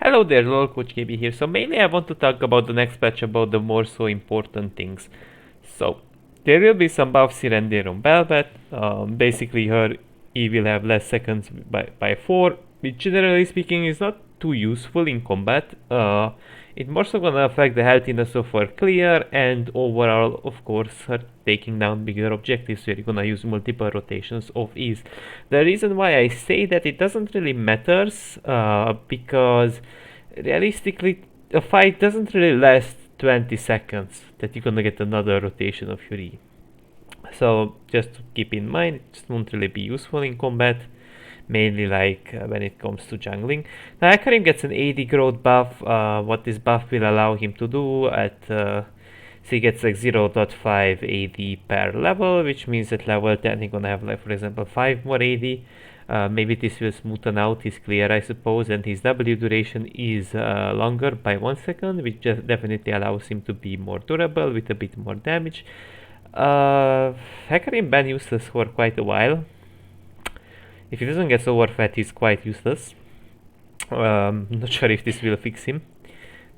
Hello there, LOL Coach KB here. So mainly I want to talk about the next patch about the more so important things. So there will be some buffs here and there on Bel'Veth. Basically her E will have less seconds by 4, which generally speaking is not too useful in combat. It more so gonna affect the healthiness of her clear and overall of course her taking down bigger objectives where you're gonna use multiple rotations of ease. The reason why I say that it doesn't really matters because realistically a fight doesn't really last 20 seconds that you're gonna get another rotation of your E. So just to keep in mind, it just won't really be useful in combat, mainly like when it comes to jungling. Now Hecarim gets an AD growth buff. What this buff will allow him to do so he gets like 0.5 AD per level, which means at level 10 he's gonna have like for example 5 more AD. Maybe this will smoothen out his clear, I suppose, and his W duration is longer by 1 second, which just definitely allows him to be more durable with a bit more damage. Hecarim been useless for quite a while. If he doesn't get overfed, he's quite useless. Not sure if this will fix him.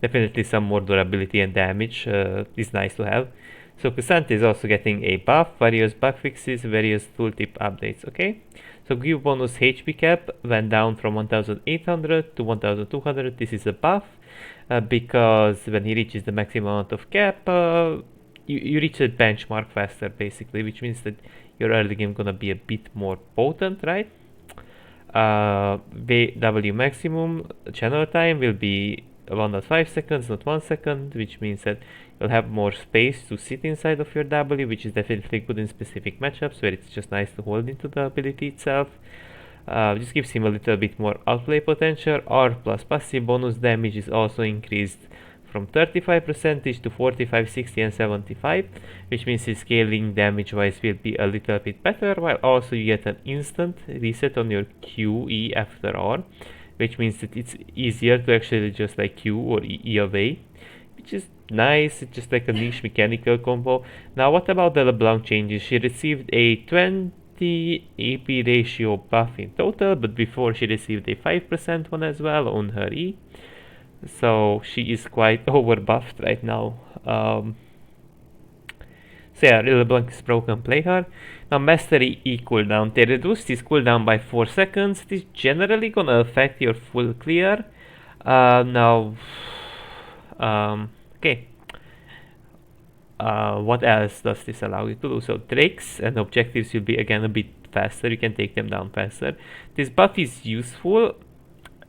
Definitely some more durability and damage is nice to have. So K'Sante is also getting a buff, various bug fixes, various tooltip updates, okay? So Q bonus HP cap went down from 1800 to 1200. This is a buff because when he reaches the maximum amount of cap, you reach the benchmark faster basically, which means that your early game gonna be a bit more potent, right? W maximum channel time will be 1.5 seconds, not 1 second, which means that you'll have more space to sit inside of your W, which is definitely good in specific matchups where it's just nice to hold into the ability itself. Just gives him a little bit more outplay potential. R plus passive bonus damage is also increased from 35% to 45, 60 and 75, which means his scaling damage wise will be a little bit better, while also you get an instant reset on your QE after R, which means that it's easier to actually just like Q or E away, which is nice. It's just like a niche mechanical combo. Now what about the LeBlanc changes? She received a 20 AP ratio buff in total, but before she received a 5% one as well on her E. So she is quite over buffed right now. So yeah, LeBlanc is broken, play her. Now Mastery E cooldown. They reduced this cooldown by 4 seconds. This is generally gonna affect your full clear. Okay. What else does this allow you to do? So Drakes and objectives will be again a bit faster. You can take them down faster. This buff is useful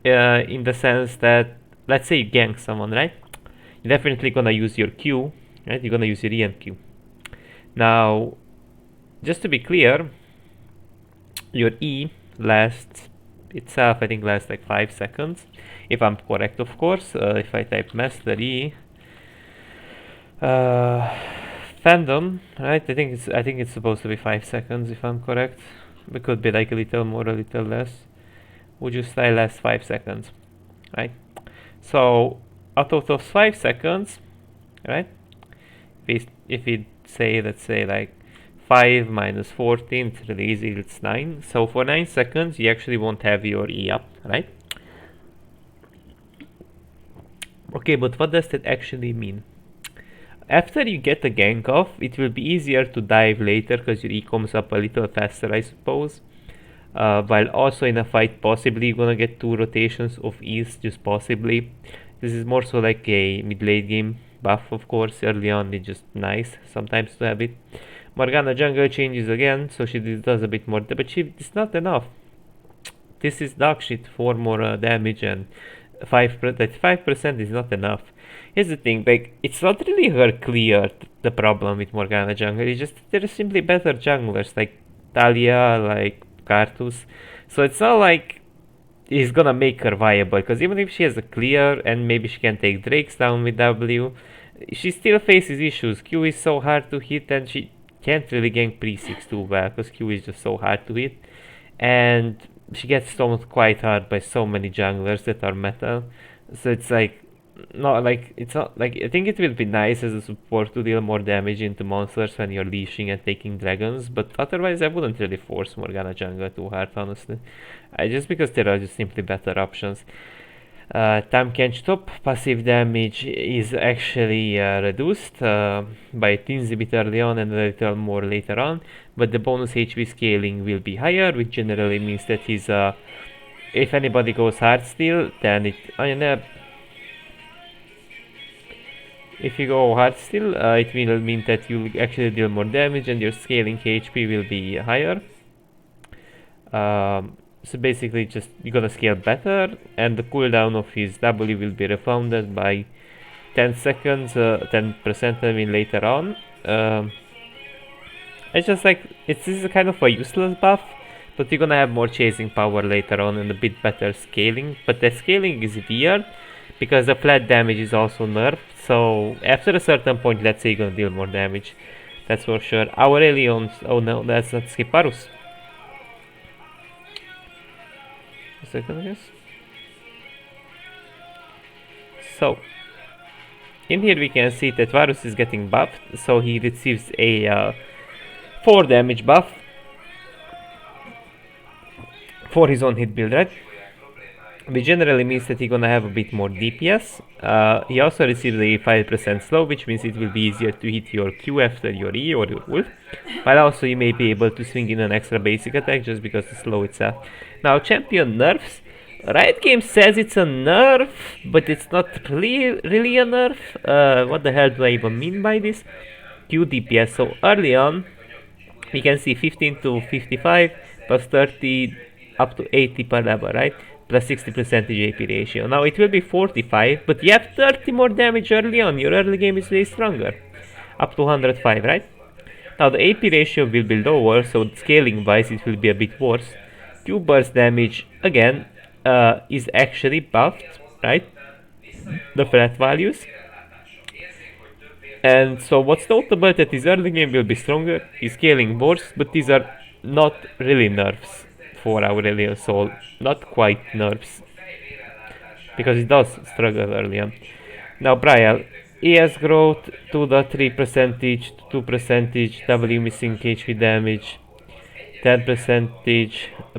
in the sense that, let's say you gank someone, right? You're definitely gonna use your Q, right? You're gonna use your E and Q. Now, just to be clear, your E lasts itself, I think, lasts like 5 seconds, if I'm correct, of course. If I type Master E, fandom, right? I think it's supposed to be 5 seconds, if I'm correct. It could be like a little more, a little less. Would you say last 5 seconds, right? So out of those 5 seconds, right? If we say, let's say like 5 minus 14, it's really easy, it's 9. So for 9 seconds, you actually won't have your E up, right? Okay, but what does that actually mean? After you get the gank off, it will be easier to dive later because your E comes up a little faster, I suppose. While also in a fight, possibly you're gonna get 2 rotations of E's, just possibly. This is more so like a mid-late game buff, of course. Early on, it's just nice sometimes to have it. Morgana jungle changes again, so she does a bit more, but it's not enough. This is dog shit, 4 more damage and 5% is not enough. Here's the thing, like, it's not really her clear the problem with Morgana jungle, it's just there are simply better junglers like Talia, like Karthus. So it's not like he's gonna make her viable, because even if she has a clear and maybe she can take Drakes down with W, she still faces issues. Q is so hard to hit and she can't really gank pre-6 too well because Q is just so hard to hit, and she gets stoned quite hard by so many junglers that are metal. So it's like it's not like, I think it will be nice as a support to deal more damage into monsters when you're leashing and taking dragons, but otherwise I wouldn't really force Morgana jungle too hard, honestly. Just because there are just simply better options. Time can't stop. Passive damage is actually reduced by a teensy bit early on and a little more later on, but the bonus HP scaling will be higher, which generally means that he's if anybody goes hard steel, then if you go hard steel, it will mean that you actually deal more damage and your scaling HP will be higher. So basically just you're gonna scale better, and the cooldown of his W will be refunded by 10 seconds, 10% I mean later on. It's just like, this is a kind of a useless buff, but you're gonna have more chasing power later on and a bit better scaling. But the scaling is weird because the flat damage is also nerfed, so after a certain point, let's say you're gonna deal more damage. That's for sure. Aurelion's, oh no, that's not Sciparus. A second, I guess. So, in here we can see that Varus is getting buffed, so he receives a 4 damage buff for his own hit build, right? Which generally means that he's gonna have a bit more DPS. He also receives a 5% slow, which means it will be easier to hit your Q after your E or your ult. But also you may be able to swing in an extra basic attack just because the slow itself. Now champion nerfs. Riot Games says it's a nerf, but it's not really a nerf. What the hell do I even mean by this? Q DPS. So early on, we can see 15 to 55 plus 30 up to 80 per level, right? Plus 60% AP ratio. Now it will be 45, but you have 30 more damage early on. Your early game is way stronger. Up to 105, right? Now the AP ratio will be lower, so scaling wise it will be a bit worse. Q burst damage, again, is actually buffed, right? The flat values. And so what's notable that his early game will be stronger, his scaling worse, but these are not really nerfs for Aurelion Sol. Not quite nerfs. Because he does struggle early on. Now Brial, ES growth to the 3%, 2%, W missing HP damage, 10%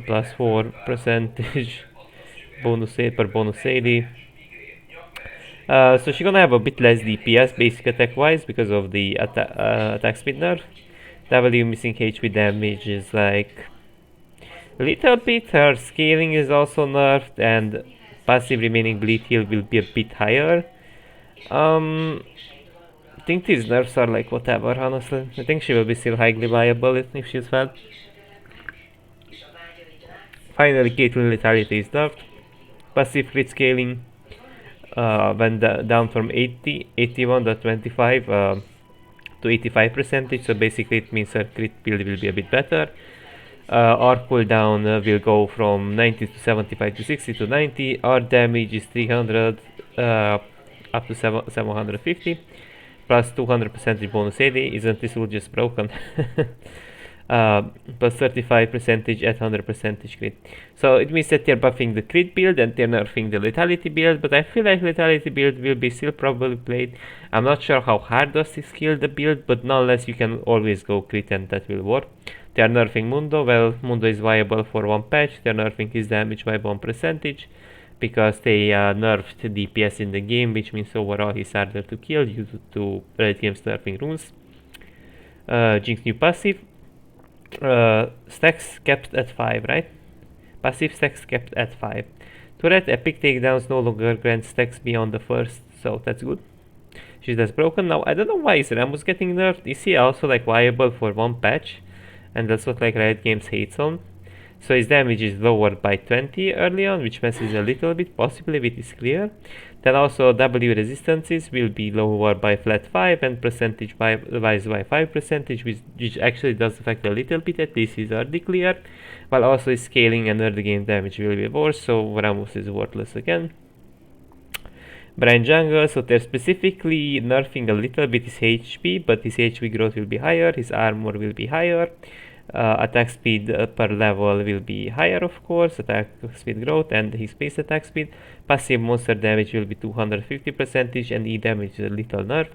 plus 4% bonus per bonus 80. So she's gonna have a bit less DPS basic attack wise because of the attack speed nerf. W missing HP damage is like a little bit. Her scaling is also nerfed, and passive remaining bleed heal will be a bit higher. I think these nerfs are like whatever, honestly. I think she will be still highly viable if she's fed. Finally, Caitlyn Lethality is nerfed. Passive crit scaling went down from 81 to 25 to 85%, so basically it means her crit build will be a bit better. Our cooldown will go from 90 to 75 to 60 to 90. Our damage is 300 up to 750 plus 200% bonus 80. Isn't this all just broken? Plus 35% at 100% crit. So it means that they're buffing the crit build and they're nerfing the lethality build, but I feel like lethality build will be still probably played. I'm not sure how hard does this kill the build, but nonetheless you can always go crit and that will work. They're nerfing Mundo. Well, Mundo is viable for one patch. They're nerfing his damage by 1% because they nerfed DPS in the game, which means overall he's harder to kill due to Riot Games nerfing runes. Jinx new passive. Stacks kept at 5, right? Passive stacks kept at 5. Turret epic takedowns no longer grant stacks beyond the first, so that's good. She's less broken. Now I don't know why is Rammus getting nerfed. Is he also like viable for one patch? And that's what like Riot Games hates on. So his damage is lowered by 20 early on, which messes a little bit, possibly with his clear. Then also W resistances will be lowered by flat 5 and percentage wise by 5%, which actually does affect a little bit, at least his early clear. While also his scaling and early game damage will be worse, so Rammus is worthless again. Brian Jungle, so they're specifically nerfing a little bit his HP, but his HP growth will be higher, his armor will be higher. Attack speed per level will be higher, of course, attack speed growth and his base attack speed. Passive monster damage will be 250% and E damage is a little nerfed.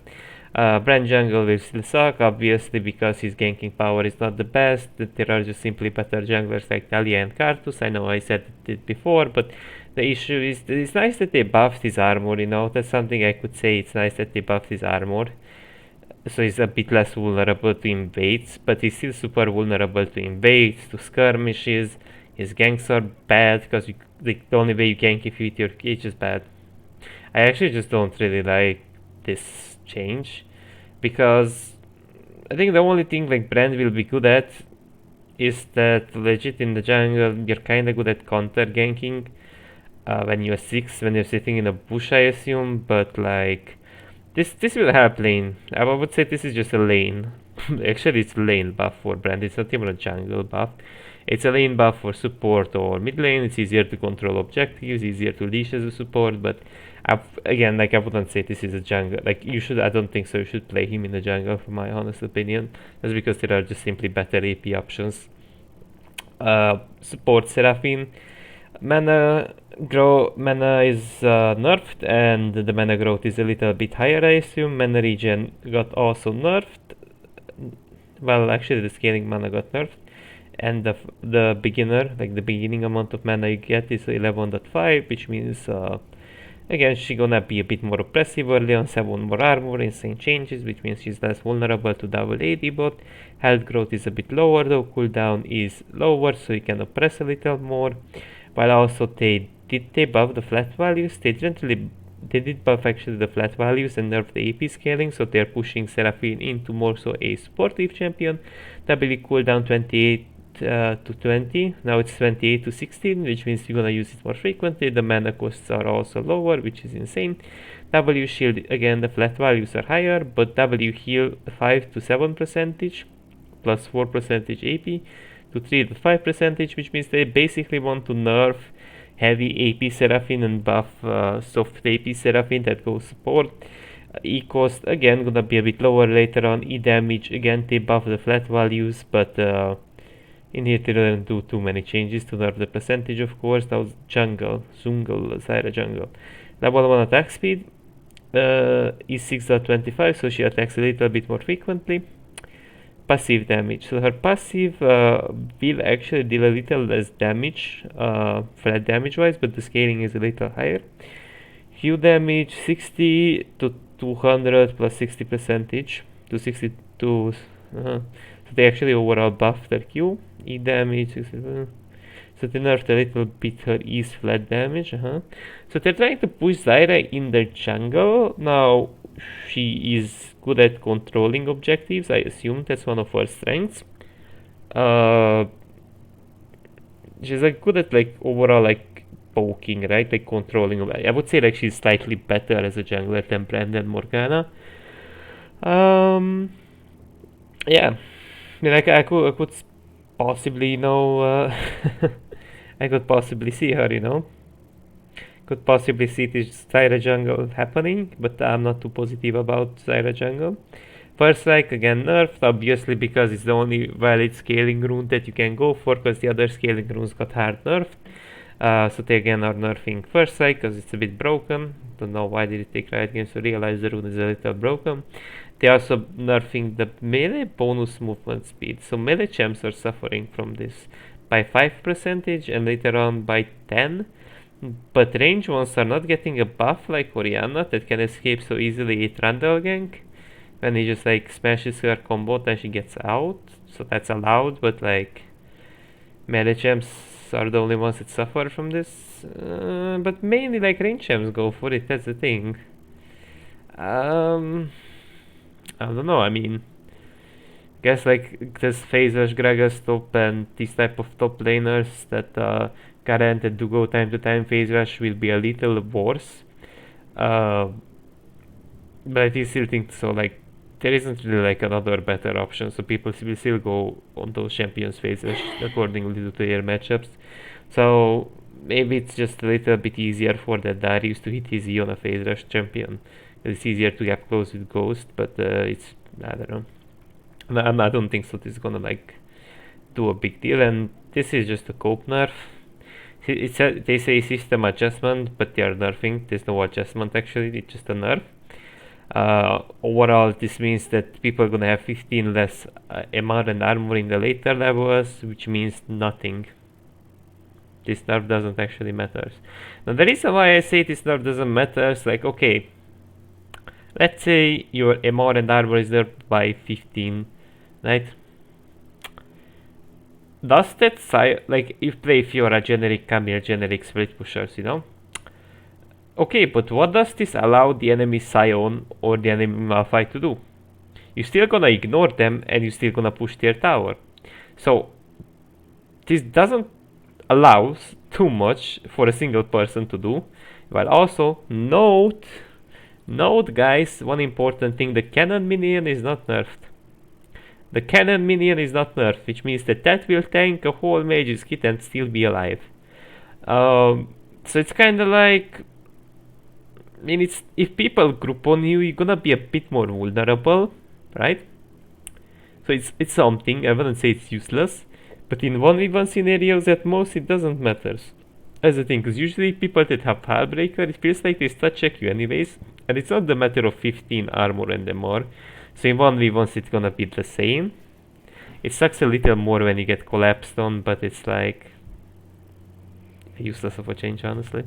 Brand Jungle will still suck, obviously, because his ganking power is not the best. There are just simply better junglers like Talia and Karthus. I know I said it before, but The issue is that it's nice that they buffed his armor, you know, that's something I could say. It's nice that they buffed his armor. So he's a bit less vulnerable to invades, but he's still super vulnerable to invades, to skirmishes. His ganks are bad because the only way you gank if you hit your cage is bad. I actually just don't really like this change because I think the only thing like Brand will be good at is that legit in the jungle you're kinda good at counter ganking when you're 6, when you're sitting in a bush I assume, but like this will help lane. I would say this is just a lane. Actually it's a lane buff for Brand, it's not even a jungle buff. It's a lane buff for support or mid lane. It's easier to control objectives, easier to leash as a support, but again, like I wouldn't say this is a jungle. Like you should, I don't think so. You should play him in the jungle, for my honest opinion. That's because there are just simply better AP options. Support Seraphine. Mana is nerfed, and the mana growth is a little bit higher, I assume. Mana regen got also nerfed. Well, actually, the scaling mana got nerfed, and the beginner, like the beginning amount of mana you get, is 11.5, which means again she's gonna be a bit more oppressive early on. 7 more armor, insane changes, which means she's less vulnerable to double AD bot. Health growth is a bit lower though, cooldown is lower, so you can oppress a little more. While also they buff the flat values. They did buff actually the flat values and nerf the AP scaling, so they're pushing Seraphine into more so a supportive champion. W cooldown 28 to 20. Now it's 28 to 16, which means you're gonna use it more frequently. The mana costs are also lower, which is insane. W shield, again the flat values are higher, but W heal 5 to 7 percentage plus 4 percentage AP to 3 to 5 percentage, which means they basically want to nerf heavy AP Seraphine and buff soft AP Seraphine that goes support. E cost again gonna be a bit lower later on. E damage again they buff the flat values, but in here they didn't do too many changes to nerf the percentage, of course. That was Zungle, Zyra Jungle. Level 1 attack speed is 6.25, so she attacks a little bit more frequently. Passive damage. So her passive will actually deal a little less damage, flat damage wise, but the scaling is a little higher. Q damage 60 to 200 plus 60 percentage to 62. So they actually overall buff their Q. E damage 67. So they nerfed a little bit her E's flat damage. So they're trying to push Zyra in the jungle. Now she is good at controlling objectives. I assume that's one of her strengths. She's like good at like overall like poking, right? Like controlling. I would say like she's slightly better as a jungler than Brand and Morgana. Yeah. I mean, I could possibly, you know, I could possibly see her, you know. Could possibly see this Zyra jungle happening, but I'm not too positive about Zyra jungle. First strike again nerfed, obviously because it's the only valid scaling rune that you can go for, because the other scaling runes got hard nerfed. So they again are nerfing first strike because it's a bit broken. Don't know why did it take Riot Games to realize the rune is a little broken. They also nerfing the melee bonus movement speed, so melee champs are suffering from this by 5 percentage and later on by 10. But range ones are not getting a buff like Orianna that can escape so easily a Trundle gank. When he just like smashes her combo and she gets out, so that's allowed, but like melee champs are the only ones that suffer from this. But mainly like range champs go for it, that's the thing. I don't know, I mean, guess like this Phase Rush, Gragas top and these type of top laners that guaranteed to go time to time Phase Rush will be a little worse. But I still think so, like there isn't really like another better option, so people will still go on those champions Phase Rush accordingly to their matchups. So maybe it's just a little bit easier for the Darius to hit his E on a Phase Rush champion. It's easier to get close with Ghost, but it's, I don't know. I don't think so. This is gonna like do a big deal, and this is just a cope nerf. They say system adjustment, but they are nerfing. There's no adjustment actually. It's just a nerf. Overall, this means that people are gonna have 15 less MR and armor in the later levels, which means nothing. This nerf doesn't actually matter. Now the reason why I say this nerf doesn't matter is like, okay, let's say your MR and armor is nerfed by 15, right? Does that like you play if you're a generic Camille, generic split pushers, you know? Okay, but what does this allow the enemy Scion or the enemy Malphite to do? You're still gonna ignore them and you're still gonna push their tower. So this doesn't allow too much for a single person to do. While also note guys, one important thing, the cannon minion is not nerfed. The cannon minion is not nerfed, which means that will tank a whole mage's kit and still be alive. So it's kinda like, I mean, it's if people group on you, you're gonna be a bit more vulnerable, right? So it's something. I wouldn't say it's useless, but in 1v1 scenarios at most it doesn't matter. As a thing, because usually people that have Heartbreaker, it feels like they stat check you anyways, and it's not the matter of 15 armor and more. So in 1v1s it's gonna be the same. It sucks a little more when you get collapsed on, but it's like useless of a change, honestly.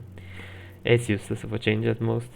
It's useless of a change at most.